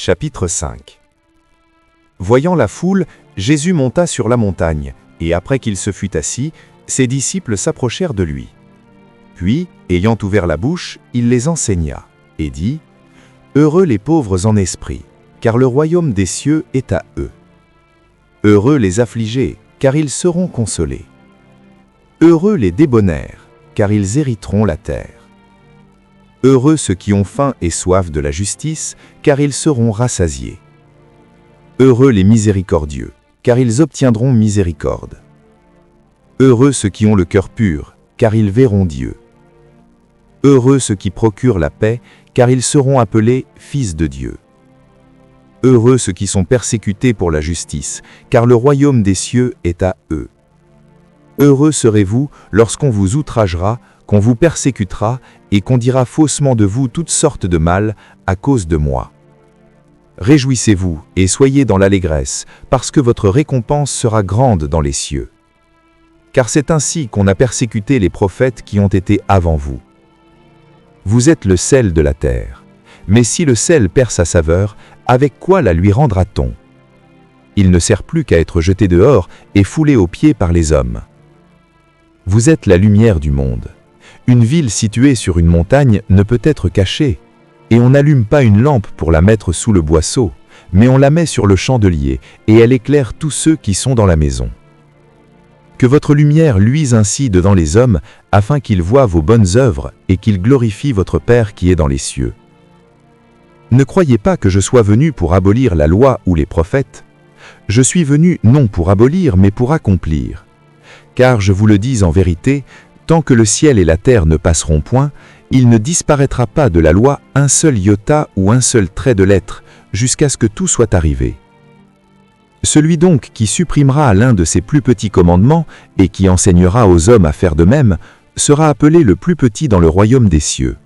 Chapitre 5. Voyant la foule, Jésus monta sur la montagne, et après qu'il se fut assis, ses disciples s'approchèrent de lui. Puis, ayant ouvert la bouche, il les enseigna, et dit : Heureux les pauvres en esprit, car le royaume des cieux est à eux. Heureux les affligés, car ils seront consolés. Heureux les débonnaires, car ils hériteront la terre. Heureux ceux qui ont faim et soif de la justice, car ils seront rassasiés. Heureux les miséricordieux, car ils obtiendront miséricorde. Heureux ceux qui ont le cœur pur, car ils verront Dieu. Heureux ceux qui procurent la paix, car ils seront appelés fils de Dieu. Heureux ceux qui sont persécutés pour la justice, car le royaume des cieux est à eux. Heureux serez-vous lorsqu'on vous outragera, qu'on vous persécutera et qu'on dira faussement de vous toutes sortes de mal à cause de moi. Réjouissez-vous et soyez dans l'allégresse, parce que votre récompense sera grande dans les cieux. Car c'est ainsi qu'on a persécuté les prophètes qui ont été avant vous. Vous êtes le sel de la terre. Mais si le sel perd sa saveur, avec quoi la lui rendra-t-on ? Il ne sert plus qu'à être jeté dehors et foulé aux pieds par les hommes. Vous êtes la lumière du monde. Une ville située sur une montagne ne peut être cachée, et on n'allume pas une lampe pour la mettre sous le boisseau, mais on la met sur le chandelier, et elle éclaire tous ceux qui sont dans la maison. Que votre lumière luise ainsi devant les hommes, afin qu'ils voient vos bonnes œuvres et qu'ils glorifient votre Père qui est dans les cieux. Ne croyez pas que je sois venu pour abolir la loi ou les prophètes. Je suis venu non pour abolir, mais pour accomplir. Car je vous le dis en vérité, tant que le ciel et la terre ne passeront point, il ne disparaîtra pas de la loi un seul iota ou un seul trait de lettre, jusqu'à ce que tout soit arrivé. Celui donc qui supprimera l'un de ces plus petits commandements et qui enseignera aux hommes à faire de même, sera appelé le plus petit dans le royaume des cieux.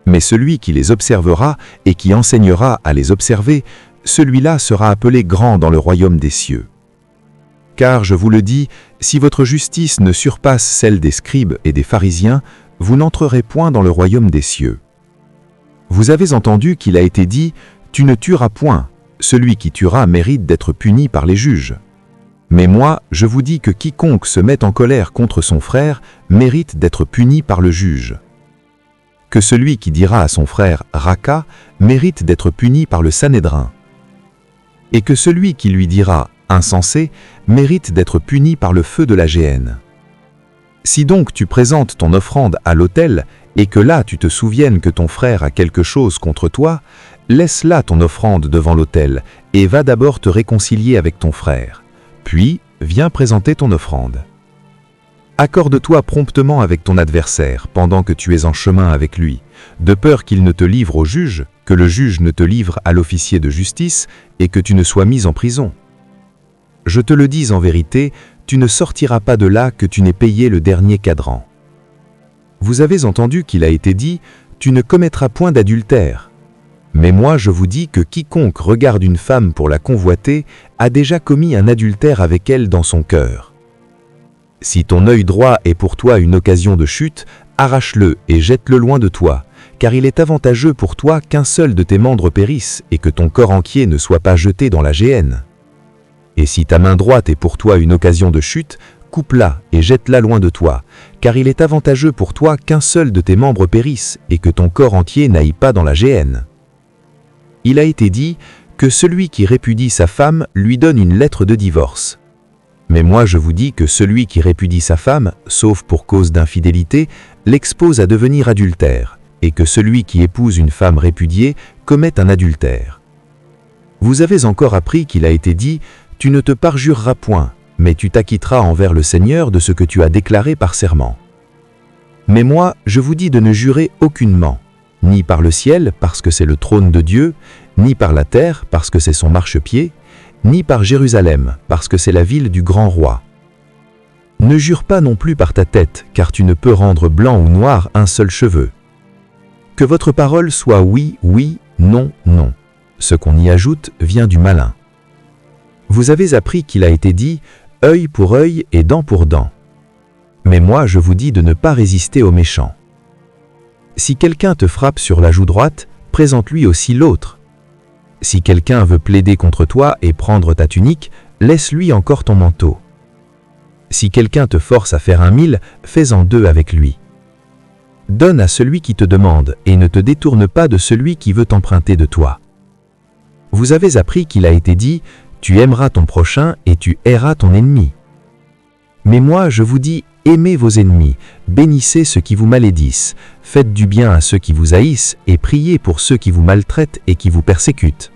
Mais celui qui les observera et qui enseignera à les observer, celui-là sera appelé grand dans le royaume des cieux. Car, je vous le dis, si votre justice ne surpasse celle des scribes et des pharisiens, vous n'entrerez point dans le royaume des cieux. Vous avez entendu qu'il a été dit « Tu ne tueras point ». Celui qui tuera mérite d'être puni par les juges. Mais moi, je vous dis que quiconque se met en colère contre son frère mérite d'être puni par le juge. Que celui qui dira à son frère « Raka » mérite d'être puni par le Sanhédrin. Et que celui qui lui dira « Insensé » mérite d'être puni par le feu de la géhenne. Si donc tu présentes ton offrande à l'autel, et que là tu te souviennes que ton frère a quelque chose contre toi, laisse là ton offrande devant l'autel, et va d'abord te réconcilier avec ton frère. Puis, viens présenter ton offrande. Accorde-toi promptement avec ton adversaire, pendant que tu es en chemin avec lui, de peur qu'il ne te livre au juge, que le juge ne te livre à l'officier de justice, et que tu ne sois mis en prison. Je te le dis en vérité, tu ne sortiras pas de là que tu n'aies payé le dernier cadran. Vous avez entendu qu'il a été dit, tu ne commettras point d'adultère. Mais moi je vous dis que quiconque regarde une femme pour la convoiter a déjà commis un adultère avec elle dans son cœur. Si ton œil droit est pour toi une occasion de chute, arrache-le et jette-le loin de toi, car il est avantageux pour toi qu'un seul de tes membres périsse et que ton corps entier ne soit pas jeté dans la géhenne. Et si ta main droite est pour toi une occasion de chute, coupe-la et jette-la loin de toi, car il est avantageux pour toi qu'un seul de tes membres périsse et que ton corps entier n'aille pas dans la géhenne. Il a été dit que celui qui répudie sa femme lui donne une lettre de divorce. Mais moi je vous dis que celui qui répudie sa femme, sauf pour cause d'infidélité, l'expose à devenir adultère, et que celui qui épouse une femme répudiée commet un adultère. Vous avez encore appris qu'il a été dit « Tu ne te parjureras point, mais tu t'acquitteras envers le Seigneur de ce que tu as déclaré par serment. » Mais moi, je vous dis de ne jurer aucunement, ni par le ciel, parce que c'est le trône de Dieu, ni par la terre, parce que c'est son marchepied, ni par Jérusalem, parce que c'est la ville du grand roi. Ne jure pas non plus par ta tête, car tu ne peux rendre blanc ou noir un seul cheveu. Que votre parole soit oui, oui, non, non. Ce qu'on y ajoute vient du malin. Vous avez appris qu'il a été dit « œil pour œil et dent pour dent ». Mais moi je vous dis de ne pas résister aux méchants. Si quelqu'un te frappe sur la joue droite, présente-lui aussi l'autre. Si quelqu'un veut plaider contre toi et prendre ta tunique, laisse-lui encore ton manteau. Si quelqu'un te force à faire 1 000, fais-en 2 avec lui. Donne à celui qui te demande et ne te détourne pas de celui qui veut emprunter de toi. Vous avez appris qu'il a été dit, tu aimeras ton prochain et tu haïras ton ennemi. Mais moi, je vous dis, aimez vos ennemis, bénissez ceux qui vous malédissent, faites du bien à ceux qui vous haïssent et priez pour ceux qui vous maltraitent et qui vous persécutent,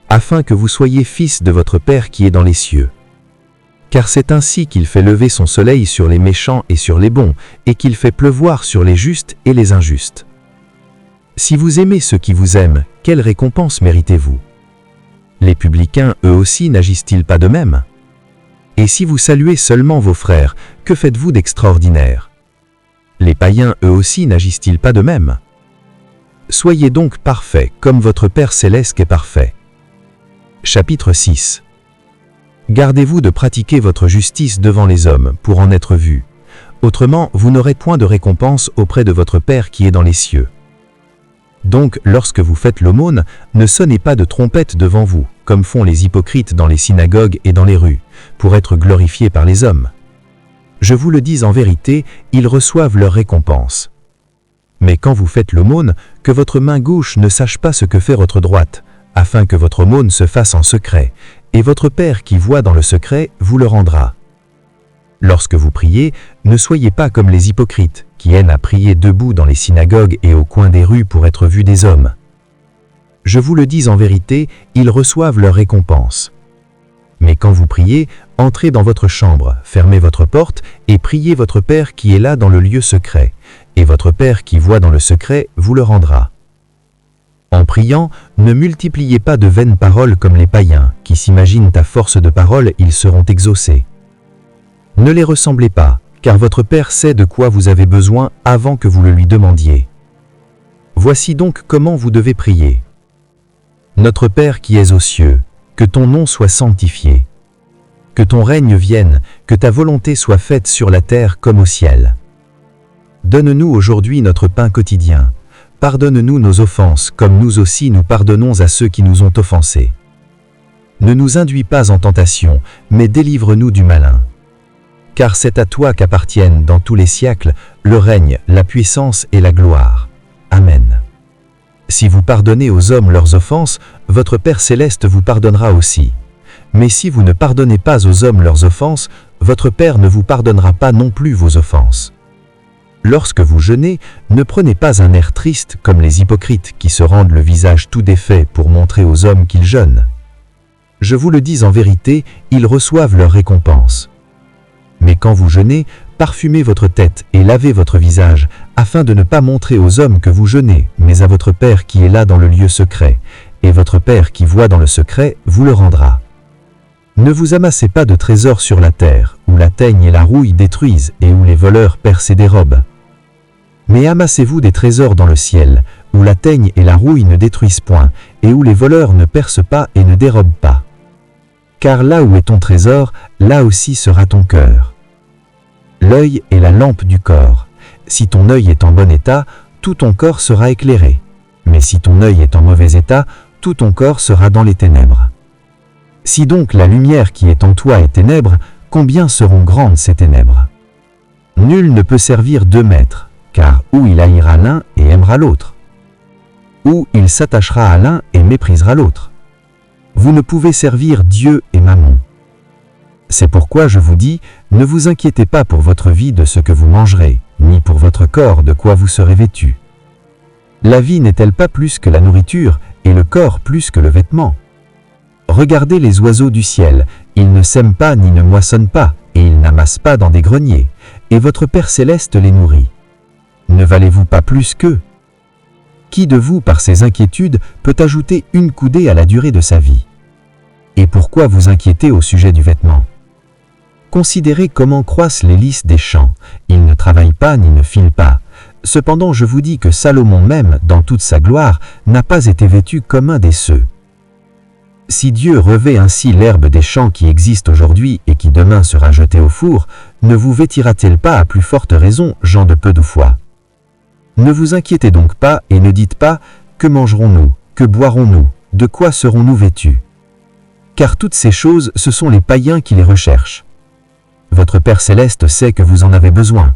afin que vous soyez fils de votre Père qui est dans les cieux. Car c'est ainsi qu'il fait lever son soleil sur les méchants et sur les bons, et qu'il fait pleuvoir sur les justes et les injustes. Si vous aimez ceux qui vous aiment, quelle récompense méritez-vous? Les publicains, eux aussi, n'agissent-ils pas de même? Et si vous saluez seulement vos frères, que faites-vous d'extraordinaire? Les païens, eux aussi, n'agissent-ils pas de même? Soyez donc parfaits, comme votre Père céleste est parfait. Chapitre 6. Gardez-vous de pratiquer votre justice devant les hommes, pour en être vus. Autrement, vous n'aurez point de récompense auprès de votre Père qui est dans les cieux. Donc, lorsque vous faites l'aumône, ne sonnez pas de trompette devant vous, comme font les hypocrites dans les synagogues et dans les rues, pour être glorifiés par les hommes. Je vous le dis en vérité, ils reçoivent leur récompense. Mais quand vous faites l'aumône, que votre main gauche ne sache pas ce que fait votre droite, afin que votre aumône se fasse en secret, et votre Père qui voit dans le secret vous le rendra. Lorsque vous priez, ne soyez pas comme les hypocrites, qui aiment à prier debout dans les synagogues et au coin des rues pour être vus des hommes. Je vous le dis en vérité, ils reçoivent leur récompense. Mais quand vous priez, entrez dans votre chambre, fermez votre porte et priez votre Père qui est là dans le lieu secret, et votre Père qui voit dans le secret vous le rendra. En priant, ne multipliez pas de vaines paroles comme les païens, qui s'imaginent à force de paroles ils seront exaucés. Ne les ressemblez pas, car votre Père sait de quoi vous avez besoin avant que vous le lui demandiez. Voici donc comment vous devez prier. Notre Père qui es aux cieux, que ton nom soit sanctifié. Que ton règne vienne, que ta volonté soit faite sur la terre comme au ciel. Donne-nous aujourd'hui notre pain quotidien. Pardonne-nous nos offenses, comme nous aussi nous pardonnons à ceux qui nous ont offensés. Ne nous induis pas en tentation, mais délivre-nous du malin. Car c'est à toi qu'appartiennent dans tous les siècles le règne, la puissance et la gloire. Amen. Si vous pardonnez aux hommes leurs offenses, votre Père céleste vous pardonnera aussi. Mais si vous ne pardonnez pas aux hommes leurs offenses, votre Père ne vous pardonnera pas non plus vos offenses. Lorsque vous jeûnez, ne prenez pas un air triste comme les hypocrites qui se rendent le visage tout défait pour montrer aux hommes qu'ils jeûnent. Je vous le dis en vérité, ils reçoivent leur récompense. Mais quand vous jeûnez, parfumez votre tête et lavez votre visage, afin de ne pas montrer aux hommes que vous jeûnez, mais à votre Père qui est là dans le lieu secret, et votre Père qui voit dans le secret vous le rendra. Ne vous amassez pas de trésors sur la terre, où la teigne et la rouille détruisent et où les voleurs percent et dérobent. Mais amassez-vous des trésors dans le ciel, où la teigne et la rouille ne détruisent point, et où les voleurs ne percent pas et ne dérobent pas. Car là où est ton trésor, là aussi sera ton cœur. L'œil est la lampe du corps. Si ton œil est en bon état, tout ton corps sera éclairé. Mais si ton œil est en mauvais état, tout ton corps sera dans les ténèbres. Si donc la lumière qui est en toi est ténèbres, combien seront grandes ces ténèbres? Nul ne peut servir 2 maîtres, car ou il haïra l'un et aimera l'autre, ou il s'attachera à l'un et méprisera l'autre. Vous ne pouvez servir Dieu et Mammon. C'est pourquoi je vous dis, ne vous inquiétez pas pour votre vie de ce que vous mangerez, ni pour votre corps de quoi vous serez vêtu. La vie n'est-elle pas plus que la nourriture, et le corps plus que le vêtement? Regardez les oiseaux du ciel, ils ne sèment pas ni ne moissonnent pas, et ils n'amassent pas dans des greniers, et votre Père céleste les nourrit. Ne valez-vous pas plus qu'eux? Qui de vous, par ses inquiétudes, peut ajouter une coudée à la durée de sa vie? Et pourquoi vous inquiétez au sujet du vêtement? Considérez comment croissent les lys des champs, ils ne travaillent pas ni ne filent pas. Cependant je vous dis que Salomon même, dans toute sa gloire, n'a pas été vêtu comme un des ceux. Si Dieu revêt ainsi l'herbe des champs qui existe aujourd'hui et qui demain sera jetée au four, ne vous vêtira-t-il pas à plus forte raison, gens de peu de foi? Ne vous inquiétez donc pas et ne dites pas « Que mangerons-nous? Que boirons-nous? de quoi serons-nous vêtus? Car toutes ces choses, ce sont les païens qui les recherchent. Votre Père céleste sait que vous en avez besoin.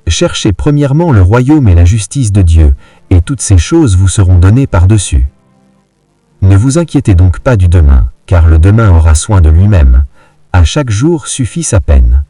Cherchez premièrement le royaume et la justice de Dieu, et toutes ces choses vous seront données par-dessus. Ne vous inquiétez donc pas du demain, car le demain aura soin de lui-même. À chaque jour suffit sa peine.